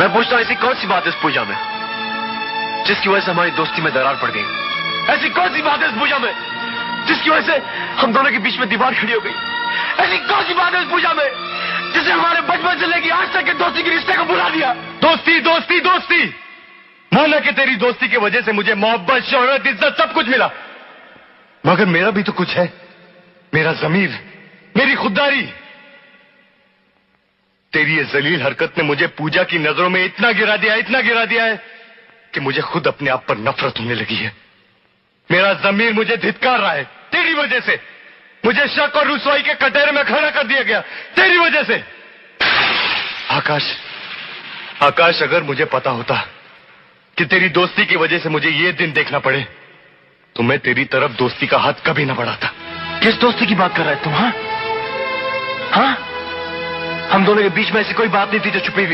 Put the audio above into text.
मैं पूछता हूँ ऐसी कौन सी बात है इस पूजा में जिसकी वजह से हमारी दोस्ती में दरार पड़ गई? ऐसी कौन सी बात है इस पूजा में जिसकी वजह से हम दोनों के बीच में दीवार खड़ी हो गई? ऐसी कौन सी बात है इस पूजा में जिसने हमारे बचपन से लेकर आज तक के दोस्ती के रिश्ते को बुला दिया? दोस्ती दोस्ती दोस्ती, माना कि तेरी दोस्ती की वजह से मुझे मोहब्बत, शोहरत, इज्जत सब कुछ मिला, मगर मेरा भी तो कुछ है। मेरा ज़मीर, मेरी खुददारी। तेरी ये जलील हरकत ने मुझे पूजा की नजरों में इतना गिरा दिया है कि मुझे खुद अपने आप पर नफरत होने लगी है। मेरा ज़मीर मुझे धिक्कार रहा है तेरी वजह से। मुझे शक और रुसवाई के कटहरे में खड़ा कर दिया गया तेरी वजह से। आकाश, अगर मुझे पता होता कि तेरी दोस्ती की वजह से मुझे ये दिन देखना पड़े तो मैं तेरी तरफ दोस्ती का हाथ कभी ना बढ़ाता। किस दोस्ती की बात कर रहे तुम? हाँ, हम दोनों के बीच में ऐसी कोई बात नहीं थी जो छुपी हुई।